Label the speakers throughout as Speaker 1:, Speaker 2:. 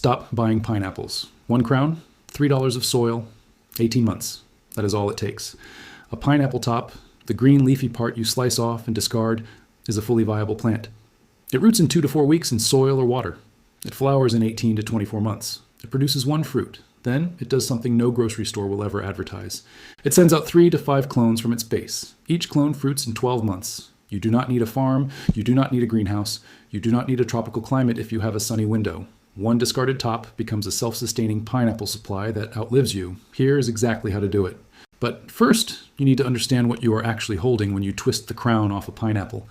Speaker 1: stop buying pineapples. 1 crown, $3 of soil, 18 months. That is all it takes. A pineapple top, the green leafy part you slice off and discard, is a fully viable plant. It roots in 2 to 4 weeks in soil or water. It flowers in 18 to 24 months. It produces 1 fruit. Then it does something no grocery store will ever advertise. It sends out 3 to 5 clones from its base. Each clone fruits in 12 months. You do not need a farm. You do not need a greenhouse. You do not need a tropical climate if you have a sunny window. 1 discarded top becomes a self-sustaining pineapple supply that outlives you. Here is exactly how to do it. But first, you need to understand what you are actually holding when you twist the crown off a pineapple.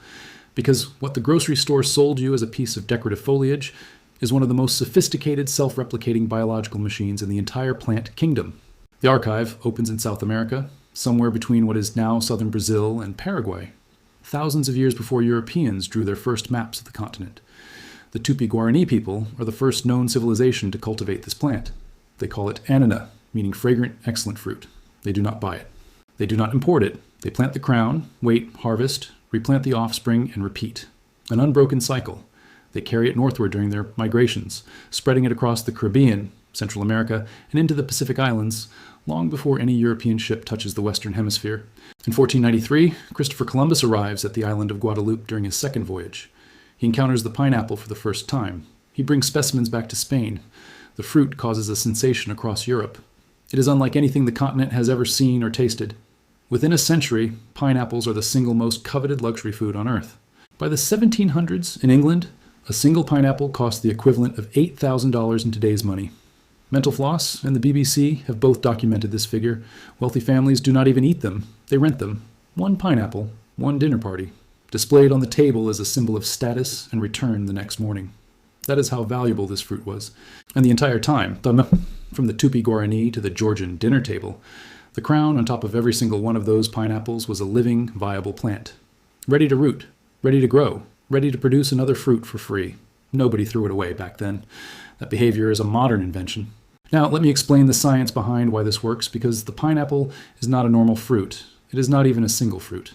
Speaker 1: Because what the grocery store sold you as a piece of decorative foliage is one of the most sophisticated self-replicating biological machines in the entire plant kingdom. The archive opens in South America, somewhere between what is now southern Brazil and Paraguay, thousands of years before Europeans drew their first maps of the continent. The Tupi-Guarani people are the first known civilization to cultivate this plant. They call it anana, meaning fragrant, excellent fruit. They do not buy it. They do not import it. They plant the crown, wait, harvest, replant the offspring, and repeat. An unbroken cycle. They carry it northward during their migrations, spreading it across the Caribbean, Central America, and into the Pacific Islands, long before any European ship touches the Western Hemisphere. In 1493, Christopher Columbus arrives at the island of Guadeloupe during his second voyage. He encounters the pineapple for the first time. He brings specimens back to Spain. The fruit causes a sensation across Europe. It is unlike anything the continent has ever seen or tasted. Within a century, pineapples are the single most coveted luxury food on Earth. By the 1700s, in England, a single pineapple cost the equivalent of $8,000 in today's money. Mental Floss and the BBC have both documented this figure. Wealthy families do not even eat them. They rent them. 1 pineapple, 1 dinner party, displayed on the table as a symbol of status and return the next morning. That is how valuable this fruit was. And the entire time, from the Tupi-Guarani to the Georgian dinner table, the crown on top of every single one of those pineapples was a living, viable plant. Ready to root, ready to grow, ready to produce another fruit for free. Nobody threw it away back then. That behavior is a modern invention. Now, let me explain the science behind why this works, because the pineapple is not a normal fruit. It is not even a single fruit.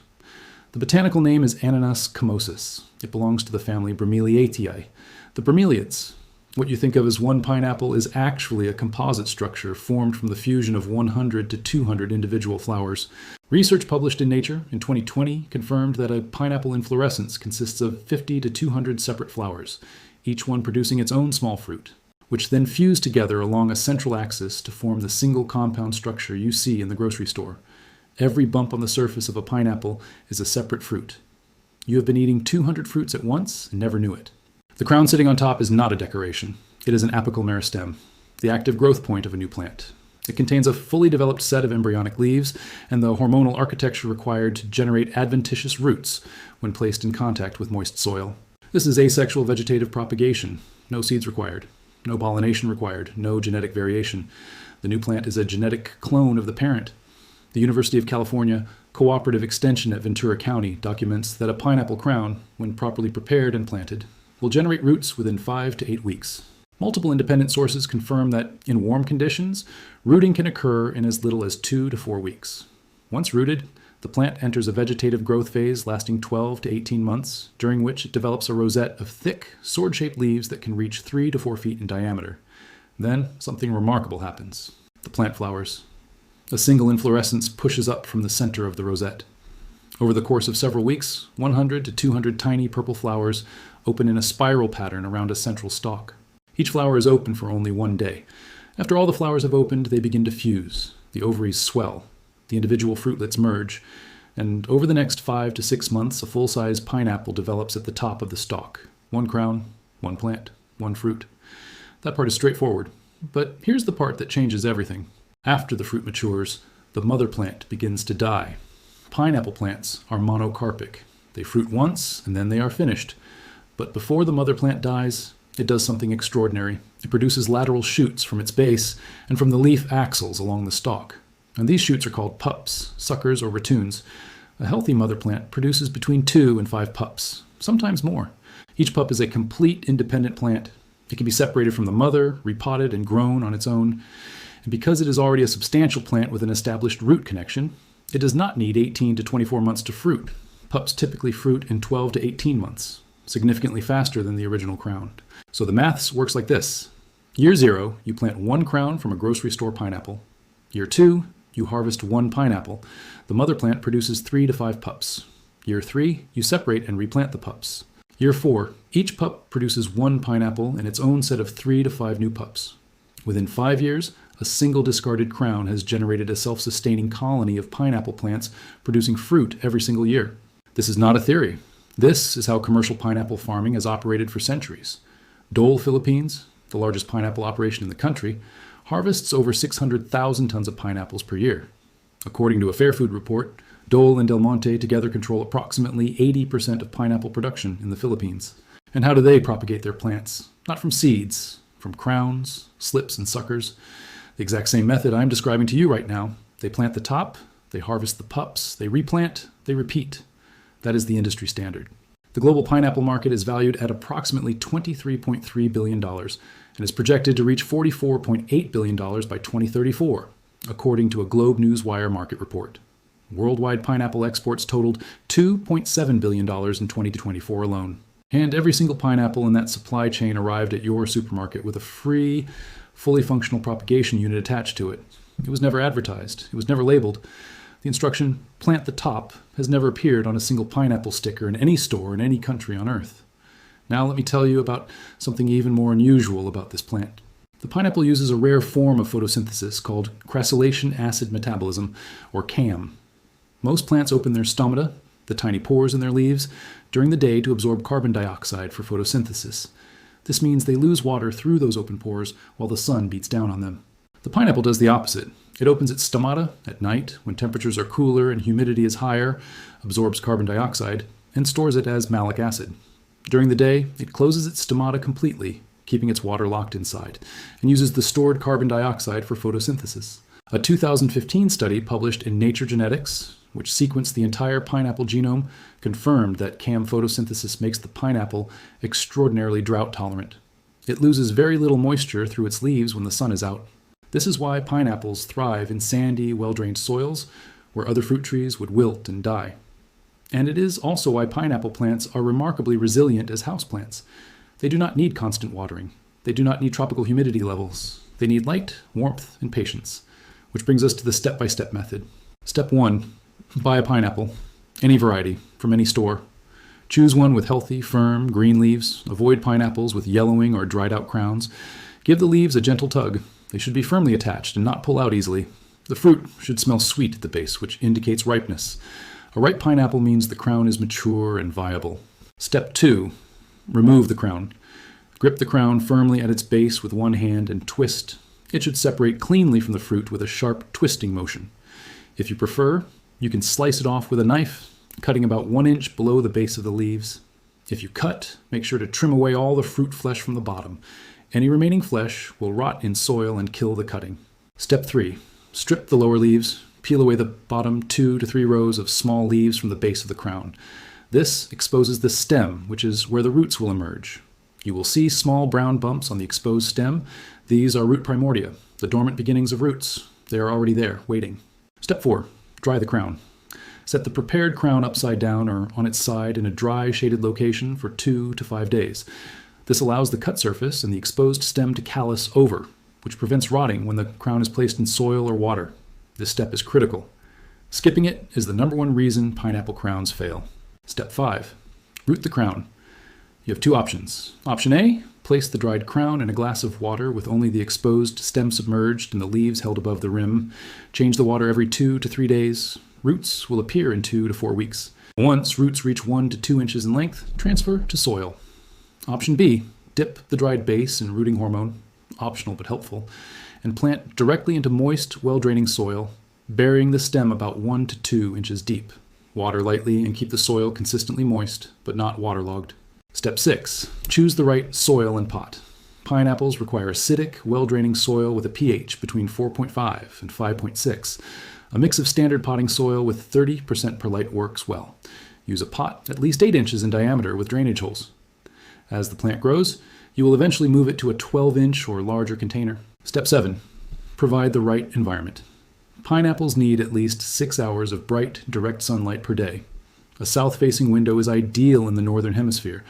Speaker 1: The botanical name is Ananas commosis. It belongs to the family Bromeliaceae. The bromeliads, what you think of as 1 pineapple, is actually a composite structure formed from the fusion of 100 to 200 individual flowers. Research published in Nature in 2020 confirmed that a pineapple inflorescence consists of 50 to 200 separate flowers, each one producing its own small fruit, which then fuse together along a central axis to form the single compound structure you see in the grocery store. Every bump on the surface of a pineapple is a separate fruit. You have been eating 200 fruits at once and never knew it. The crown sitting on top is not a decoration. It is an apical meristem, the active growth point of a new plant. It contains a fully developed set of embryonic leaves and the hormonal architecture required to generate adventitious roots when placed in contact with moist soil. This is asexual vegetative propagation. No seeds required. No pollination required. No genetic variation. The new plant is a genetic clone of the parent. The University of California Cooperative Extension at Ventura County documents that a pineapple crown, when properly prepared and planted, will generate roots within 5 to 8 weeks. Multiple independent sources confirm that in warm conditions, rooting can occur in as little as 2 to 4 weeks. Once rooted, the plant enters a vegetative growth phase lasting 12 to 18 months, during which it develops a rosette of thick, sword-shaped leaves that can reach 3 to 4 feet in diameter. Then, something remarkable happens. The plant flowers. A single inflorescence pushes up from the center of the rosette. Over the course of several weeks, 100 to 200 tiny purple flowers open in a spiral pattern around a central stalk. Each flower is open for only 1 day. After all the flowers have opened, they begin to fuse. The ovaries swell. The individual fruitlets merge. And over the next 5 to 6 months, a full-size pineapple develops at the top of the stalk. 1 crown, 1 plant, 1 fruit. That part is straightforward. But here's the part that changes everything. After the fruit matures, the mother plant begins to die. Pineapple plants are monocarpic. They fruit once, and then they are finished. But before the mother plant dies, it does something extraordinary. It produces lateral shoots from its base and from the leaf axils along the stalk. And these shoots are called pups, suckers, or ratoons. A healthy mother plant produces between 2 and 5 pups, sometimes more. Each pup is a complete independent plant. It can be separated from the mother, repotted, and grown on its own. And because it is already a substantial plant with an established root connection, it does not need 18 to 24 months to fruit. Pups typically fruit in 12 to 18 months, significantly faster than the original crown. So the maths works like this. Year 0, you plant 1 crown from a grocery store pineapple. Year 2, you harvest 1 pineapple. The mother plant produces 3 to 5 pups. Year 3, you separate and replant the pups. Year 4, each pup produces 1 pineapple and its own set of 3 to 5 new pups. Within 5 years, a single discarded crown has generated a self-sustaining colony of pineapple plants producing fruit every single year. This is not a theory. This is how commercial pineapple farming has operated for centuries. Dole, Philippines, the largest pineapple operation in the country, harvests over 600,000 tons of pineapples per year. According to a Fair Food report, Dole and Del Monte together control approximately 80% of pineapple production in the Philippines. And how do they propagate their plants? Not from seeds, from crowns, slips, and suckers. The exact same method I'm describing to you right now. They plant the top, they harvest the pups, they replant, they repeat. That is the industry standard. The global pineapple market is valued at approximately $23.3 billion and is projected to reach $44.8 billion by 2034, according to a Globe Newswire market report. Worldwide pineapple exports totaled $2.7 billion in 2024 alone. And every single pineapple in that supply chain arrived at your supermarket with a free, fully functional propagation unit attached to it. It was never advertised. It was never labeled. The instruction, "plant the top," has never appeared on a single pineapple sticker in any store in any country on Earth. Now let me tell you about something even more unusual about this plant. The pineapple uses a rare form of photosynthesis called crassulation acid metabolism, or CAM. Most plants open their stomata, the tiny pores in their leaves, during the day to absorb carbon dioxide for photosynthesis. This means they lose water through those open pores while the sun beats down on them. The pineapple does the opposite. It opens its stomata at night when temperatures are cooler and humidity is higher, absorbs carbon dioxide, and stores it as malic acid. During the day, it closes its stomata completely, keeping its water locked inside, and uses the stored carbon dioxide for photosynthesis. A 2015 study published in Nature Genetics, which sequenced the entire pineapple genome, confirmed that CAM photosynthesis makes the pineapple extraordinarily drought-tolerant. It loses very little moisture through its leaves when the sun is out. This is why pineapples thrive in sandy, well-drained soils where other fruit trees would wilt and die. And it is also why pineapple plants are remarkably resilient as houseplants. They do not need constant watering. They do not need tropical humidity levels. They need light, warmth, and patience, which brings us to the step-by-step method. Step 1. Buy a pineapple, any variety, from any store. Choose one with healthy, firm, green leaves. Avoid pineapples with yellowing or dried-out crowns. Give the leaves a gentle tug. They should be firmly attached and not pull out easily. The fruit should smell sweet at the base, which indicates ripeness. A ripe pineapple means the crown is mature and viable. Step 2. Remove the crown. Grip the crown firmly at its base with one hand and twist. It should separate cleanly from the fruit with a sharp twisting motion. If you prefer, you can slice it off with a knife, cutting about 1 inch below the base of the leaves. If you cut, make sure to trim away all the fruit flesh from the bottom. Any remaining flesh will rot in soil and kill the cutting. Step 3. Strip the lower leaves. Peel away the bottom 2 to 3 rows of small leaves from the base of the crown. This exposes the stem, which is where the roots will emerge. You will see small brown bumps on the exposed stem. These are root primordia, the dormant beginnings of roots. They are already there, waiting. Step 4. Dry the crown. Set the prepared crown upside down or on its side in a dry, shaded location for 2 to 5 days. This allows the cut surface and the exposed stem to callus over, which prevents rotting when the crown is placed in soil or water. This step is critical. Skipping it is the #1 reason pineapple crowns fail. Step 5. Root the crown. You have 2 options. Option A, place the dried crown in a glass of water with only the exposed stem submerged and the leaves held above the rim. Change the water every 2 to 3 days. Roots will appear in 2 to 4 weeks. Once roots reach 1 to 2 inches in length, transfer to soil. Option B, dip the dried base in rooting hormone, optional but helpful, and plant directly into moist, well-draining soil, burying the stem about 1 to 2 inches deep. Water lightly and keep the soil consistently moist, but not waterlogged. Step 6. Choose the right soil and pot. Pineapples require acidic, well-draining soil with a pH between 4.5 and 5.6. A mix of standard potting soil with 30% perlite works well. Use a pot at least 8 inches in diameter with drainage holes. As the plant grows, you will eventually move it to a 12-inch or larger container. Step 7. Provide the right environment. Pineapples need at least 6 hours of bright, direct sunlight per day. A south-facing window is ideal in the northern hemisphere.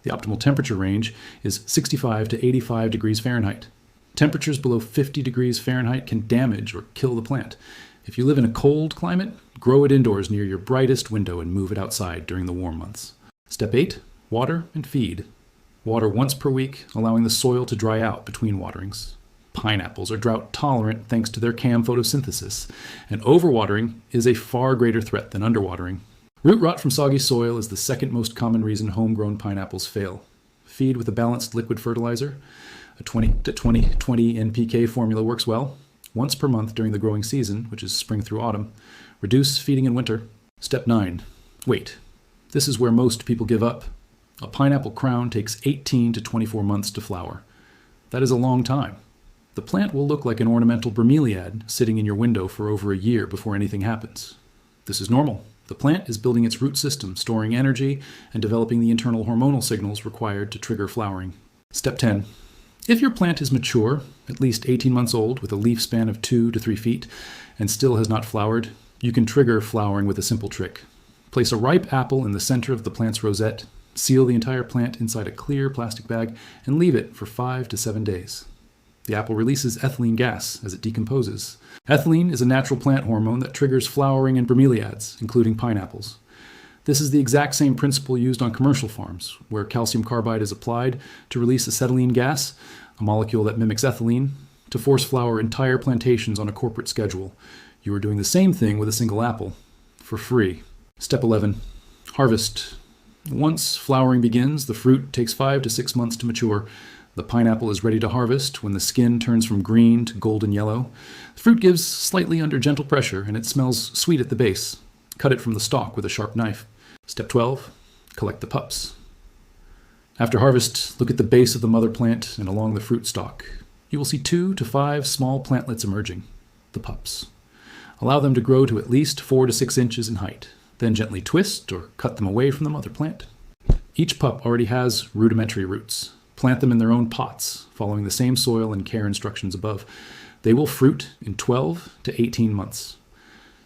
Speaker 1: The optimal temperature range is 65 to 85 degrees Fahrenheit. Temperatures below 50 degrees Fahrenheit can damage or kill the plant. If you live in a cold climate, grow it indoors near your brightest window and move it outside during the warm months. Step 8. Water and feed. Water once per week, allowing the soil to dry out between waterings. Pineapples are drought tolerant thanks to their CAM photosynthesis, and overwatering is a far greater threat than underwatering. Root rot from soggy soil is the second most common reason homegrown pineapples fail. Feed with a balanced liquid fertilizer. A 20-20-20 NPK formula works well. Once per month during the growing season, which is spring through autumn. Reduce feeding in winter. Step 9. Wait. This is where most people give up. A pineapple crown takes 18 to 24 months to flower. That is a long time. The plant will look like an ornamental bromeliad sitting in your window for over a year before anything happens. This is normal. The plant is building its root system, storing energy, and developing the internal hormonal signals required to trigger flowering. Step 10. If your plant is mature, at least 18 months old, with a leaf span of 2 to 3 feet, and still has not flowered, you can trigger flowering with a simple trick. Place a ripe apple in the center of the plant's rosette, seal the entire plant inside a clear plastic bag, and leave it for 5 to 7 days. The apple releases ethylene gas as it decomposes. Ethylene is a natural plant hormone that triggers flowering in bromeliads, including pineapples. This is the exact same principle used on commercial farms, where calcium carbide is applied to release acetylene gas, a molecule that mimics ethylene, to force flower entire plantations on a corporate schedule. You are doing the same thing with a single apple, for free. Step 11. Harvest. Once flowering begins, the fruit takes 5 to 6 months to mature. The pineapple is ready to harvest when the skin turns from green to golden yellow. The fruit gives slightly under gentle pressure, and it smells sweet at the base. Cut it from the stalk with a sharp knife. Step 12. Collect the pups. After harvest, look at the base of the mother plant and along the fruit stalk. You will see 2 to 5 small plantlets emerging, the pups. Allow them to grow to at least 4 to 6 inches in height. Then gently twist or cut them away from the mother plant. Each pup already has rudimentary roots. Plant them in their own pots, following the same soil and care instructions above. They will fruit in 12 to 18 months.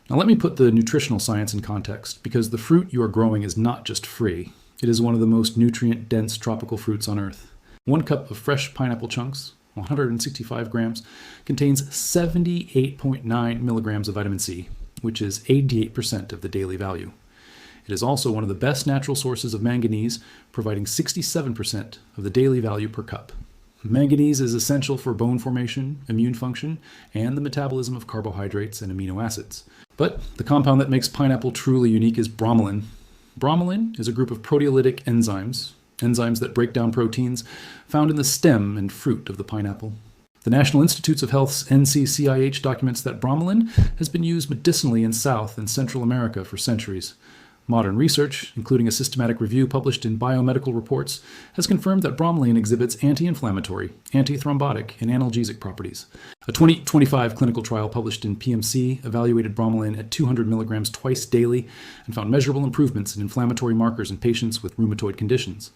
Speaker 1: Now let me put the nutritional science in context, because the fruit you are growing is not just free. It is one of the most nutrient-dense tropical fruits on Earth. 1 cup of fresh pineapple chunks, 165 grams, contains 78.9 milligrams of vitamin C, which is 88% of the daily value. It is also one of the best natural sources of manganese, providing 67% of the daily value per cup. Manganese is essential for bone formation, immune function, and the metabolism of carbohydrates and amino acids. But the compound that makes pineapple truly unique is bromelain. Bromelain is a group of proteolytic enzymes that break down proteins found in the stem and fruit of the pineapple. The National Institutes of Health's NCCIH documents that bromelain has been used medicinally in South and Central America for centuries. Modern research, including a systematic review published in Biomedical Reports, has confirmed that bromelain exhibits anti-inflammatory, antithrombotic, and analgesic properties. A 2025 clinical trial published in PMC evaluated bromelain at 200 milligrams twice daily and found measurable improvements in inflammatory markers in patients with rheumatoid conditions.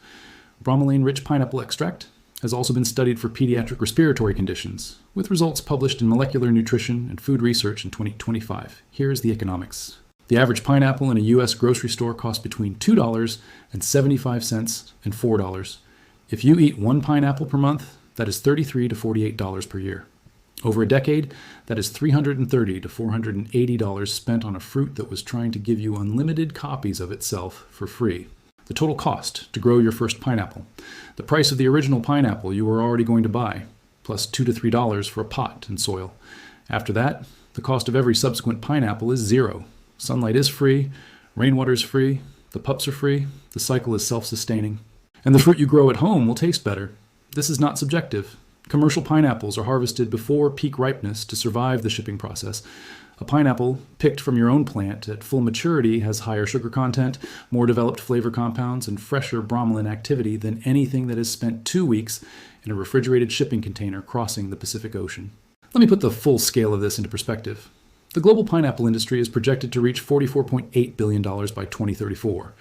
Speaker 1: Bromelain-rich pineapple extract has also been studied for pediatric respiratory conditions, with results published in Molecular Nutrition and Food Research in 2025. Here's the economics. The average pineapple in a U.S. grocery store costs between $2.75 and $4. If you eat 1 pineapple per month, that is $33 to $48 per year. Over a decade, that is $330 to $480 spent on a fruit that was trying to give you unlimited copies of itself for free. The total cost to grow your first pineapple, the price of the original pineapple you were already going to buy, plus $2 to $3 for a pot and soil. After that, the cost of every subsequent pineapple is $0. Sunlight is free, rainwater is free, the pups are free, the cycle is self-sustaining. And the fruit you grow at home will taste better. This is not subjective. Commercial pineapples are harvested before peak ripeness to survive the shipping process. A pineapple picked from your own plant at full maturity has higher sugar content, more developed flavor compounds, and fresher bromelain activity than anything that has spent 2 weeks in a refrigerated shipping container crossing the Pacific Ocean. Let me put the full scale of this into perspective. The global pineapple industry is projected to reach $44.8 billion by 2034.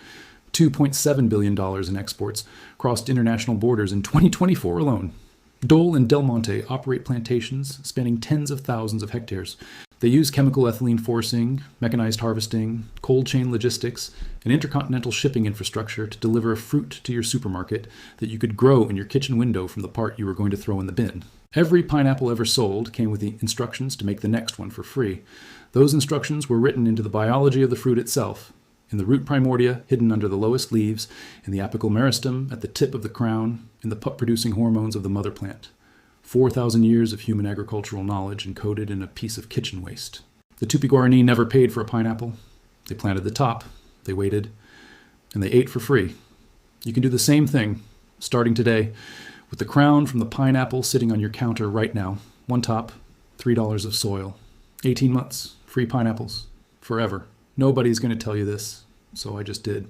Speaker 1: $2.7 billion in exports crossed international borders in 2024 alone. Dole and Del Monte operate plantations spanning tens of thousands of hectares. They use chemical ethylene forcing, mechanized harvesting, cold chain logistics, and intercontinental shipping infrastructure to deliver a fruit to your supermarket that you could grow in your kitchen window from the part you were going to throw in the bin. Every pineapple ever sold came with the instructions to make the next one for free. Those instructions were written into the biology of the fruit itself, in the root primordia hidden under the lowest leaves, in the apical meristem at the tip of the crown, in the pup-producing hormones of the mother plant. 4,000 years of human agricultural knowledge encoded in a piece of kitchen waste. The Tupi-Guarani never paid for a pineapple. They planted the top, they waited, and they ate for free. You can do the same thing, starting today, with the crown from the pineapple sitting on your counter right now. One top, $3 of soil. 18 months, free pineapples, forever. Nobody's going to tell you this, so I just did.